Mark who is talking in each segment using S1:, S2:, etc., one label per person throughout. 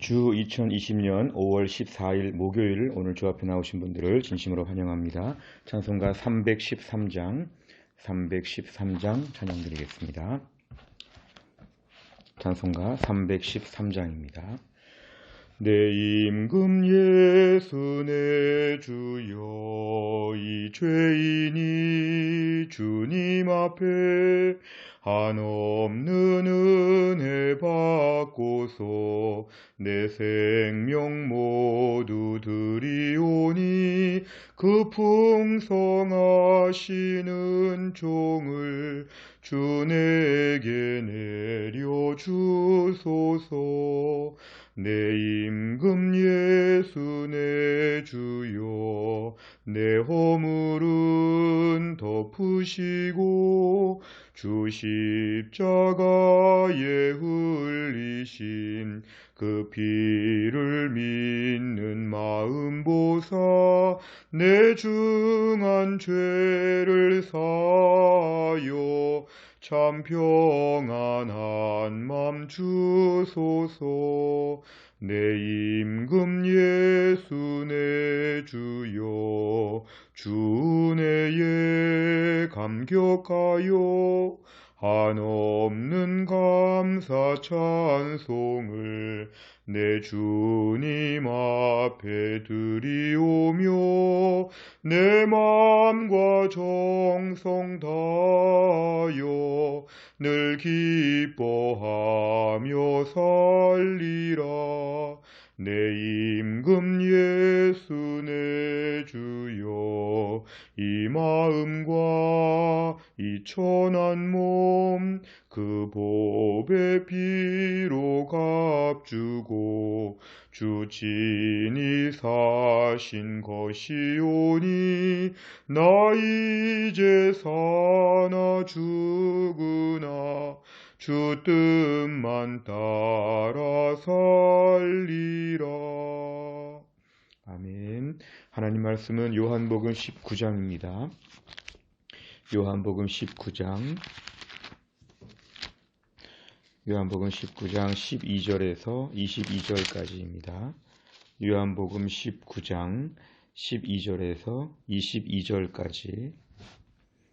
S1: 주 2020년 5월 14일 목요일 오늘 주 앞에 나오신 분들을 진심으로 환영합니다. 찬송가 313장 찬양드리겠습니다. 찬송가 313장입니다. 내 임금 예수 내 주여, 이 죄인이 주님 앞에 한없는 은혜 받고서 내 생명 모두 드리오니, 그 풍성하시는 종을 주 내게 내려주소서. 내 임금 예수 내 주여, 내 허물은 덮으시고 주 십자가에 흘리신 그 피를 믿는 마음 보사 내 중한 죄를 사하여 참 평안한 맘 주소서. 내 임금 예수 내 주여, 주 은혜에 감격하여 한없는 감사 찬송을 내 주님 앞에 드리오며, 내 맘과 정성 다하여 늘 기뻐하며 살리라. 내 임금 예수 내 주여, 이 마음과 이 천한 몸 그 보배 피로 값주고 주 친히 사신 것이오니, 나 이제 사나 죽으나 주 뜻만 따라 살리라. 아멘. 하나님 말씀은 요한복음 19장입니다. 요한복음 19장 12절에서 22절까지입니다. 요한복음 19장 12절에서 22절까지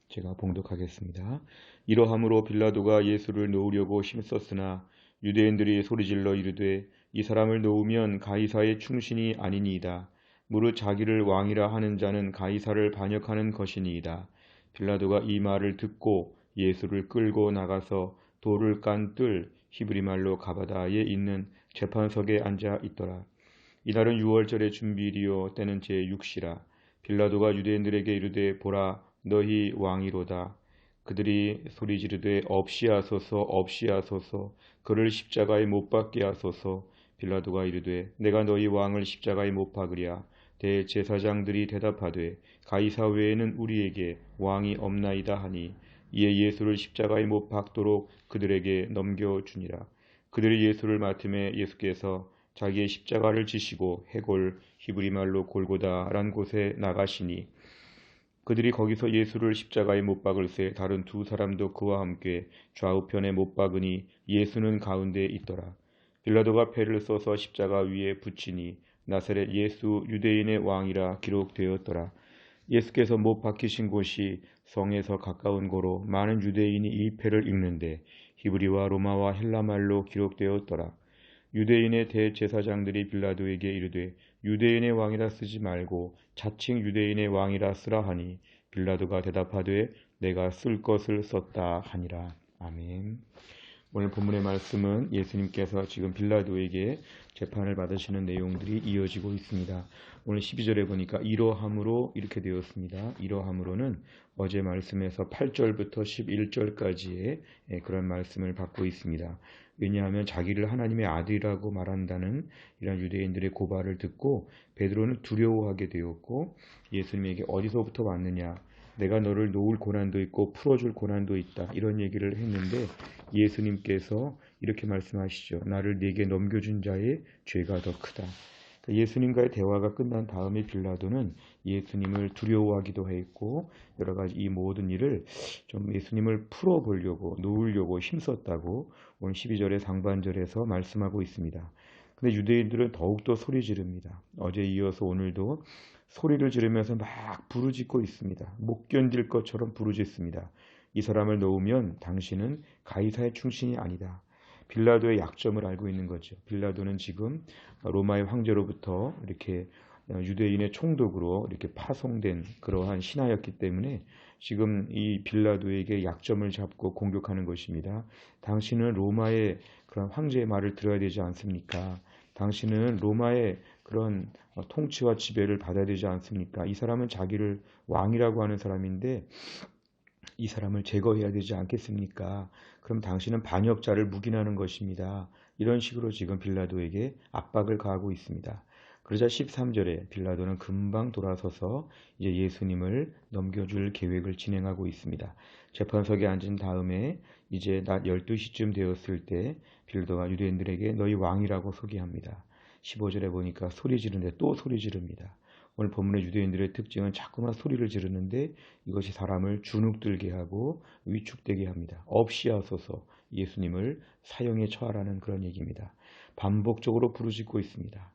S1: 제가 봉독하겠습니다. 이러함으로 빌라도가 예수를 놓으려고 힘썼으나 유대인들이 소리질러 이르되, 이 사람을 놓으면 가이사의 충신이 아니니이다. 무릇 자기를 왕이라 하는 자는 가이사를 반역하는 것이니이다. 빌라도가 이 말을 듣고 예수를 끌고 나가서 돌을 깐 뜰 히브리 말로 가바다에 있는 재판석에 앉아 있더라. 이날은 유월절의 준비일이요 때는 제6시라. 빌라도가 유대인들에게 이르되, 보라, 너희 왕이로다. 그들이 소리 지르되, 없이하소서 없이하소서, 그를 십자가에 못 박게 하소서. 빌라도가 이르되, 내가 너희 왕을 십자가에 못 박으랴. 대제사장들이 대답하되, 가이사 외에는 우리에게 왕이 없나이다 하니, 이에 예수를 십자가에 못 박도록 그들에게 넘겨주니라. 그들이 예수를 맡음에 예수께서 자기의 십자가를 지시고 해골 히브리 말로 골고다란 곳에 나가시니, 그들이 거기서 예수를 십자가에 못 박을새 다른 두 사람도 그와 함께 좌우편에 못 박으니 예수는 가운데에 있더라. 빌라도가 패를 써서 십자가 위에 붙이니 나사렛 예수 유대인의 왕이라 기록되었더라. 예수께서 못 박히신 곳이 성에서 가까운 고로 많은 유대인이 이 패를 읽는데 히브리와 로마와 헬라말로 기록되었더라. 유대인의 대제사장들이 빌라도에게 이르되, 유대인의 왕이라 쓰지 말고 자칭 유대인의 왕이라 쓰라 하니, 빌라도가 대답하되, 내가 쓸 것을 썼다 하니라. 아멘. 오늘 본문의 말씀은 예수님께서 지금 빌라도에게 재판을 받으시는 내용들이 이어지고 있습니다. 오늘 12절에 보니까 이러함으로 이렇게 되었습니다. 이러함으로는 어제 말씀에서 8절부터 11절까지의 그런 말씀을 받고 있습니다. 왜냐하면 자기를 하나님의 아들이라고 말한다는 이런 유대인들의 고발을 듣고 베드로는 두려워하게 되었고, 예수님에게 어디서부터 왔느냐, 내가 너를 놓을 고난도 있고 풀어줄 고난도 있다, 이런 얘기를 했는데 예수님께서 이렇게 말씀하시죠. 나를 네게 넘겨준 자의 죄가 더 크다. 예수님과의 대화가 끝난 다음에 빌라도는 예수님을 두려워하기도 했고 여러 가지 이 모든 일을 좀 예수님을 풀어보려고 놓으려고 힘썼다고 오늘 12절의 상반절에서 말씀하고 있습니다. 근데 유대인들은 더욱더 소리 지릅니다. 어제 이어서 오늘도 소리를 지르면서 막 부르짖고 있습니다. 못 견딜 것처럼 부르짖습니다. 이 사람을 놓으면 당신은 가이사의 충신이 아니다. 빌라도의 약점을 알고 있는 거죠. 빌라도는 지금 로마의 황제로부터 이렇게 유대인의 총독으로 이렇게 파송된 그러한 신하였기 때문에 지금 이 빌라도에게 약점을 잡고 공격하는 것입니다. 당신은 로마의 그런 황제의 말을 들어야 되지 않습니까? 당신은 로마의 그런 통치와 지배를 받아야 되지 않습니까? 이 사람은 자기를 왕이라고 하는 사람인데 이 사람을 제거해야 되지 않겠습니까? 그럼 당신은 반역자를 묵인하는 것입니다. 이런 식으로 지금 빌라도에게 압박을 가하고 있습니다. 그러자 13절에 빌라도는 금방 돌아서서 이제 예수님을 넘겨줄 계획을 진행하고 있습니다. 재판석에 앉은 다음에 이제 낮 12시쯤 되었을 때 빌라도가 유대인들에게 너희 왕이라고 소개합니다. 15절에 보니까 소리 지르는데 또 소리 지릅니다. 오늘 본문의 유대인들의 특징은 자꾸만 소리를 지르는데 이것이 사람을 주눅들게 하고 위축되게 합니다. 없이 하소서 예수님을 사형에 처하라는 그런 얘기입니다. 반복적으로 부르짖고 있습니다.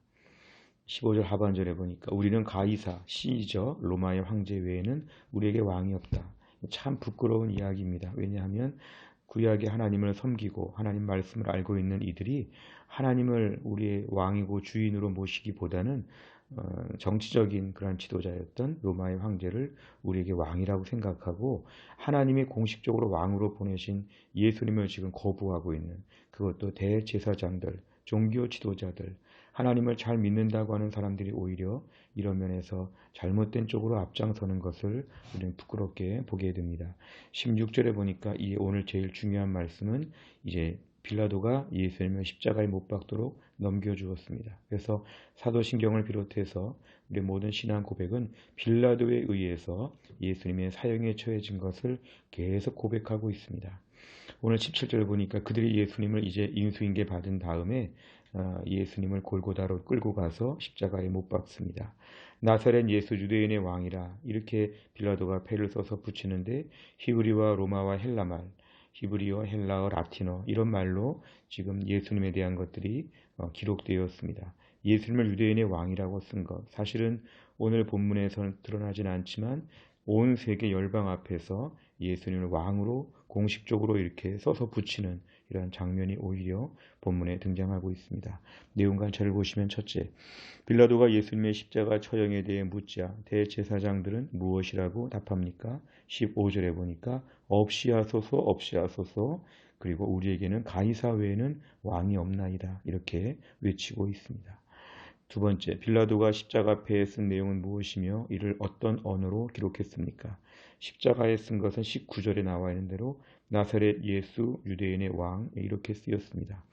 S1: 15절 하반절에 보니까 우리는 가이사, 시저, 로마의 황제 외에는 우리에게 왕이 없다. 참 부끄러운 이야기입니다. 왜냐하면 구약의 하나님을 섬기고 하나님 말씀을 알고 있는 이들이 하나님을 우리의 왕이고 주인으로 모시기보다는 정치적인 그런 지도자였던 로마의 황제를 우리에게 왕이라고 생각하고 하나님이 공식적으로 왕으로 보내신 예수님을 지금 거부하고 있는 그것도 대제사장들, 종교 지도자들, 하나님을 잘 믿는다고 하는 사람들이 오히려 이런 면에서 잘못된 쪽으로 앞장서는 것을 우리는 부끄럽게 보게 됩니다. 16절에 보니까 이 오늘 제일 중요한 말씀은 이제 빌라도가 예수님을 십자가에 못 박도록 넘겨주었습니다. 그래서 사도신경을 비롯해서 우리 모든 신앙 고백은 빌라도에 의해서 예수님의 사형에 처해진 것을 계속 고백하고 있습니다. 오늘 17절을 보니까 그들이 예수님을 이제 인수인계 받은 다음에 예수님을 골고다로 끌고 가서 십자가에 못 박습니다. 나사렛 예수 유대인의 왕이라 이렇게 빌라도가 패를 써서 붙이는데 히브리와 로마와 헬라말, 히브리어, 헬라어, 라틴어 이런 말로 지금 예수님에 대한 것들이 기록되었습니다. 예수님을 유대인의 왕이라고 쓴 것, 사실은 오늘 본문에서는 드러나진 않지만 온 세계 열방 앞에서 예수님을 왕으로 공식적으로 이렇게 써서 붙이는 이러한 장면이 오히려 본문에 등장하고 있습니다. 내용 관찰을 보시면 첫째, 빌라도가 예수님의 십자가 처형에 대해 묻자 대제사장들은 무엇이라고 답합니까? 15절에 보니까 없이 하소서 없이 하소서 그리고 우리에게는 가이사 외에는 왕이 없나이다 이렇게 외치고 있습니다. 두 번째, 빌라도가 십자가 앞에 쓴 내용은 무엇이며 이를 어떤 언어로 기록했습니까? 십자가에 쓴 것은 19절에 나와 있는 대로 나사렛 예수 유대인의 왕 이렇게 쓰였습니다.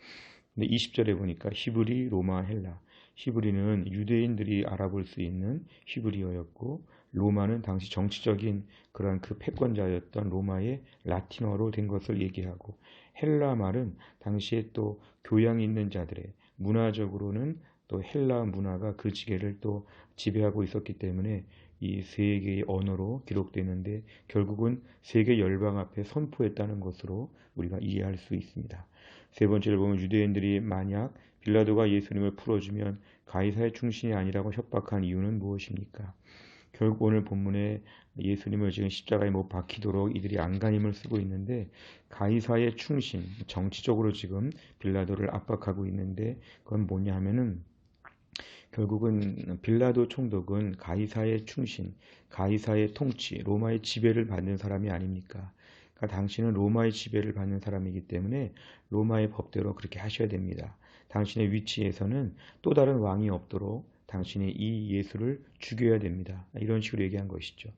S1: 근데 20절에 보니까 히브리, 로마, 헬라. 히브리는 유대인들이 알아볼 수 있는 히브리어였고 로마는 당시 정치적인 그런 그 패권자였던 로마의 라틴어로 된 것을 얘기하고 헬라 말은 당시에 또 교양 있는 자들의 문화적으로는 또 헬라 문화가 그 지계를 또 지배하고 있었기 때문에 이 세 개의 언어로 기록되는데 결국은 세계 열방 앞에 선포했다는 것으로 우리가 이해할 수 있습니다. 세 번째를 보면 유대인들이 만약 빌라도가 예수님을 풀어주면 가이사의 충신이 아니라고 협박한 이유는 무엇입니까? 결국 오늘 본문에 예수님을 지금 십자가에 못 박히도록 이들이 안간힘을 쓰고 있는데 가이사의 충신, 정치적으로 지금 빌라도를 압박하고 있는데 그건 뭐냐 하면은 결국은 빌라도 총독은 가이사의 충신, 가이사의 통치, 로마의 지배를 받는 사람이 아닙니까? 그러니까 당신은 로마의 지배를 받는 사람이기 때문에 로마의 법대로 그렇게 하셔야 됩니다. 당신의 위치에서는 또 다른 왕이 없도록 당신이 이 예수를 죽여야 됩니다. 이런 식으로 얘기한 것이죠.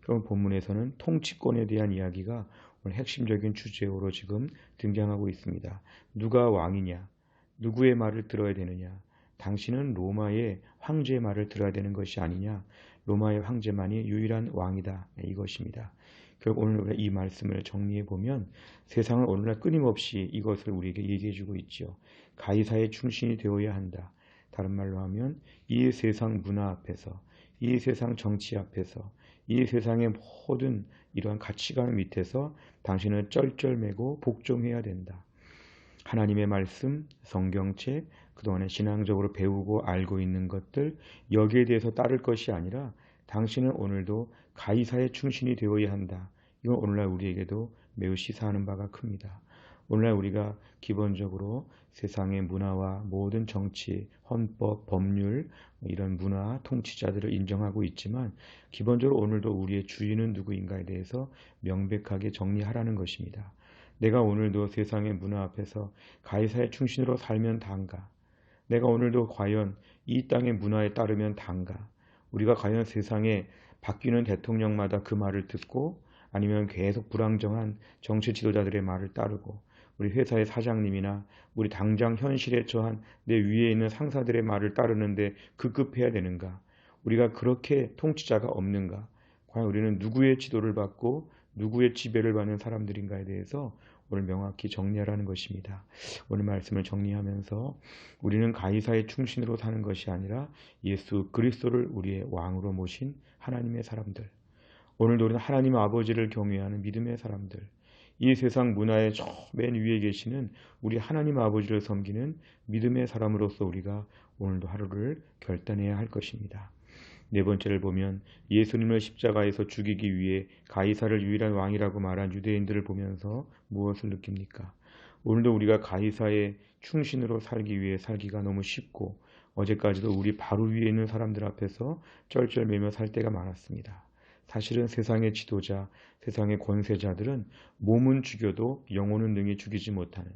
S1: 그럼 본문에서는 통치권에 대한 이야기가 오늘 핵심적인 주제로 지금 등장하고 있습니다. 누가 왕이냐? 누구의 말을 들어야 되느냐? 당신은 로마의 황제의 말을 들어야 되는 것이 아니냐? 로마의 황제만이 유일한 왕이다. 이것입니다. 결국 오늘 이 말씀을 정리해 보면 세상은 오늘날 끊임없이 이것을 우리에게 얘기해 주고 있죠. 가이사의 충신이 되어야 한다. 다른 말로 하면 이 세상 문화 앞에서, 이 세상 정치 앞에서, 이 세상의 모든 이러한 가치관 밑에서 당신은 쩔쩔매고 복종해야 된다. 하나님의 말씀, 성경책, 그동안에 신앙적으로 배우고 알고 있는 것들 여기에 대해서 따를 것이 아니라 당신은 오늘도 가이사의 충신이 되어야 한다. 이건 오늘날 우리에게도 매우 시사하는 바가 큽니다. 오늘날 우리가 기본적으로 세상의 문화와 모든 정치, 헌법, 법률 이런 문화 통치자들을 인정하고 있지만 기본적으로 오늘도 우리의 주인은 누구인가에 대해서 명백하게 정리하라는 것입니다. 내가 오늘도 세상의 문화 앞에서 가이사의 충신으로 살면 단가? 내가 오늘도 과연 이 땅의 문화에 따르면 단가? 우리가 과연 세상에 바뀌는 대통령마다 그 말을 듣고 아니면 계속 불안정한 정치 지도자들의 말을 따르고 우리 회사의 사장님이나 우리 당장 현실에 처한 내 위에 있는 상사들의 말을 따르는데 급급해야 되는가? 우리가 그렇게 통치자가 없는가? 과연 우리는 누구의 지도를 받고 누구의 지배를 받는 사람들인가에 대해서 오늘 명확히 정리하라는 것입니다. 오늘 말씀을 정리하면서 우리는 가이사의 충신으로 사는 것이 아니라 예수 그리스도를 우리의 왕으로 모신 하나님의 사람들. 오늘도 우리는 하나님 아버지를 경외하는 믿음의 사람들. 이 세상 문화의 저 맨 위에 계시는 우리 하나님 아버지를 섬기는 믿음의 사람으로서 우리가 오늘도 하루를 결단해야 할 것입니다. 네 번째를 보면 예수님을 십자가에서 죽이기 위해 가이사를 유일한 왕이라고 말한 유대인들을 보면서 무엇을 느낍니까? 오늘도 우리가 가이사의 충신으로 살기 위해 살기가 너무 쉽고 어제까지도 우리 바로 위에 있는 사람들 앞에서 쩔쩔매며 살 때가 많았습니다. 사실은 세상의 지도자, 세상의 권세자들은 몸은 죽여도 영혼은 능히 죽이지 못하는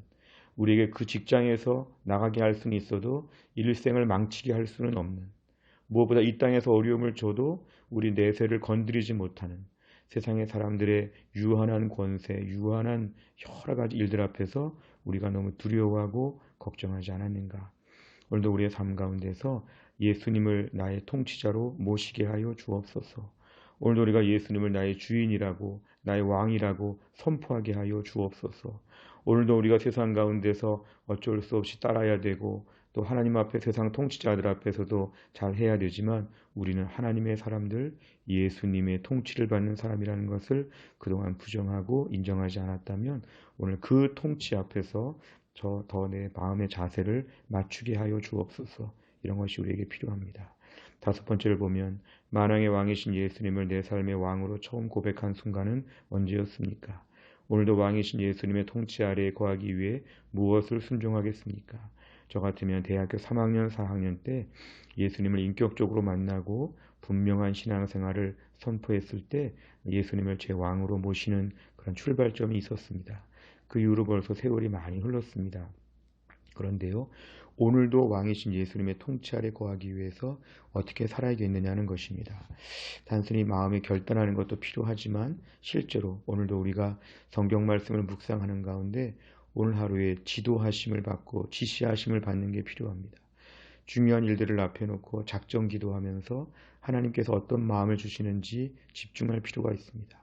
S1: 우리에게 그 직장에서 나가게 할 수는 있어도 일생을 망치게 할 수는 없는 무엇보다 이 땅에서 어려움을 줘도 우리 내세를 건드리지 못하는 세상의 사람들의 유한한 권세, 유한한 여러 가지 일들 앞에서 우리가 너무 두려워하고 걱정하지 않았는가. 오늘도 우리의 삶 가운데서 예수님을 나의 통치자로 모시게 하여 주옵소서. 오늘도 우리가 예수님을 나의 주인이라고 나의 왕이라고 선포하게 하여 주옵소서. 오늘도 우리가 세상 가운데서 어쩔 수 없이 따라야 되고 또 하나님 앞에 세상 통치자들 앞에서도 잘 해야 되지만 우리는 하나님의 사람들, 예수님의 통치를 받는 사람이라는 것을 그동안 부정하고 인정하지 않았다면 오늘 그 통치 앞에서 더 내 마음의 자세를 맞추게 하여 주옵소서. 이런 것이 우리에게 필요합니다. 다섯 번째를 보면 만왕의 왕이신 예수님을 내 삶의 왕으로 처음 고백한 순간은 언제였습니까? 오늘도 왕이신 예수님의 통치 아래에 거하기 위해 무엇을 순종하겠습니까? 저 같으면 대학교 3학년, 4학년 때 예수님을 인격적으로 만나고 분명한 신앙생활을 선포했을 때 예수님을 제 왕으로 모시는 그런 출발점이 있었습니다. 그 이후로 벌써 세월이 많이 흘렀습니다. 그런데요, 오늘도 왕이신 예수님의 통치 아래 거하기 위해서 어떻게 살아야겠느냐는 것입니다. 단순히 마음에 결단하는 것도 필요하지만 실제로 오늘도 우리가 성경 말씀을 묵상하는 가운데 오늘 하루에 지도하심을 받고 지시하심을 받는 게 필요합니다. 중요한 일들을 앞에 놓고 작정 기도하면서 하나님께서 어떤 마음을 주시는지 집중할 필요가 있습니다.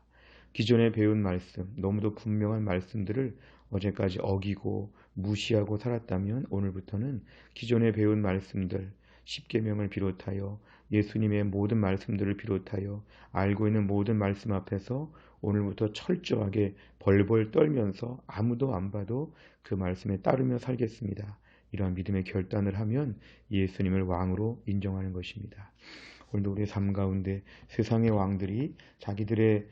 S1: 기존에 배운 말씀, 너무도 분명한 말씀들을 어제까지 어기고 무시하고 살았다면 오늘부터는 기존에 배운 말씀들, 십계명을 비롯하여 예수님의 모든 말씀들을 비롯하여 알고 있는 모든 말씀 앞에서 오늘부터 철저하게 벌벌 떨면서 아무도 안 봐도 그 말씀에 따르며 살겠습니다. 이러한 믿음의 결단을 하면 예수님을 왕으로 인정하는 것입니다. 오늘도 우리의 삶 가운데 세상의 왕들이 자기들의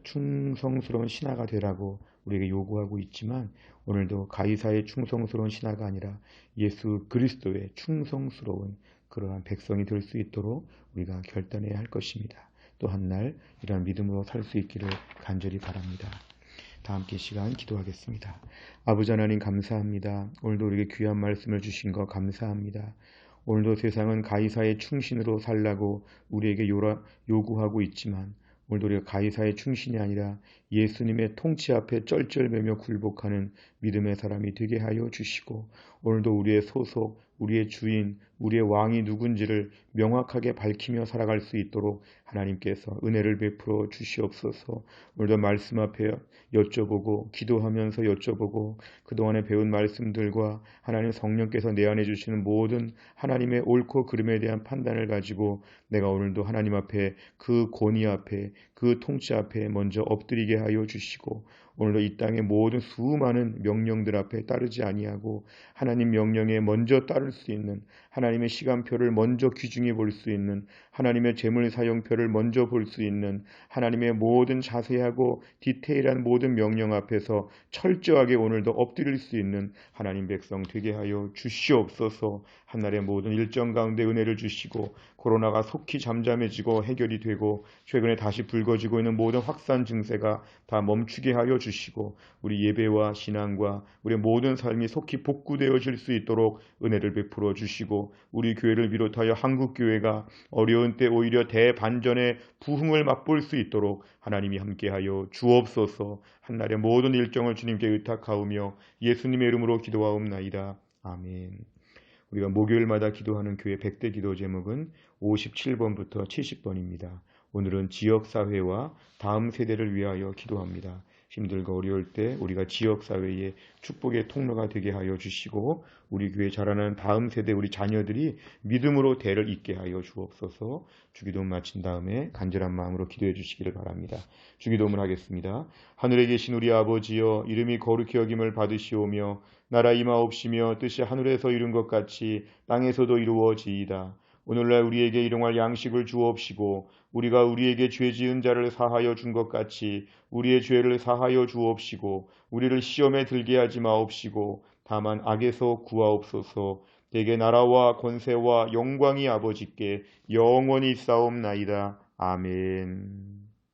S1: 충성스러운 신하가 되라고 우리에게 요구하고 있지만 오늘도 가이사의 충성스러운 신하가 아니라 예수 그리스도의 충성스러운 그러한 백성이 될 수 있도록 우리가 결단해야 할 것입니다. 또 한 날 이러한 믿음으로 살 수 있기를 간절히 바랍니다. 다 함께 시간 기도하겠습니다. 아버지 하나님 감사합니다. 오늘도 우리에게 귀한 말씀을 주신 것 감사합니다. 오늘도 세상은 가이사의 충신으로 살라고 우리에게 요구하고 있지만 오늘도 우리가 가이사의 충신이 아니라 예수님의 통치 앞에 쩔쩔매며 굴복하는 믿음의 사람이 되게 하여 주시고 오늘도 우리의 소속, 우리의 주인, 우리의 왕이 누군지를 명확하게 밝히며 살아갈 수 있도록 하나님께서 은혜를 베풀어 주시옵소서. 오늘도 말씀 앞에 여쭤보고 기도하면서 여쭤보고 그동안에 배운 말씀들과 하나님 성령께서 내 안에 주시는 모든 하나님의 옳고 그름에 대한 판단을 가지고 내가 오늘도 하나님 앞에 그 권위 앞에 그 통치 앞에 먼저 엎드리게 하여 주시고 오늘도 이 땅의 모든 수많은 명령들 앞에 따르지 아니하고 하나님 명령에 먼저 따를 수 있는, 하나님의 시간표를 먼저 귀중히 볼 수 있는, 하나님의 재물 사용표를 먼저 볼 수 있는, 하나님의 모든 자세하고 디테일한 모든 명령 앞에서 철저하게 오늘도 엎드릴 수 있는 하나님 백성 되게 하여 주시옵소서. 한날의 모든 일정 가운데 은혜를 주시고, 코로나가 속히 잠잠해지고 해결이 되고 최근에 다시 불거지고 있는 모든 확산 증세가 다 멈추게 하여 주시고, 우리 예배와 신앙과 우리의 모든 삶이 속히 복구되어질 수 있도록 은혜를 베풀어 주시고, 우리 교회를 비롯하여 한국교회가 어려운 때 오히려 대반전의 부흥을 맛볼 수 있도록 하나님이 함께하여 주옵소서. 한날의 모든 일정을 주님께 의탁하오며 예수님의 이름으로 기도하옵나이다. 아멘. 우리가 목요일마다 기도하는 교회 100대 기도 제목은 57번부터 70번입니다. 오늘은 지역사회와 다음 세대를 위하여 기도합니다. 힘들고 어려울 때 우리가 지역사회의 축복의 통로가 되게 하여 주시고, 우리 교회 자라는 다음 세대 우리 자녀들이 믿음으로 대를 잇게 하여 주옵소서. 주기도문 마친 다음에 간절한 마음으로 기도해 주시기를 바랍니다. 주기도문 하겠습니다. 하늘에 계신 우리 아버지여, 이름이 거룩히 여김을 받으시오며 나라 임하옵시며 뜻이 하늘에서 이룬 것 같이 땅에서도 이루어지이다. 오늘날 우리에게 일용할 양식을 주옵시고 우리가 우리에게 죄 지은 자를 사하여 준 것 같이 우리의 죄를 사하여 주옵시고 우리를 시험에 들게 하지 마옵시고 다만 악에서 구하옵소서. 대개 나라와 권세와 영광이 아버지께 영원히 있사옵나이다. 아멘.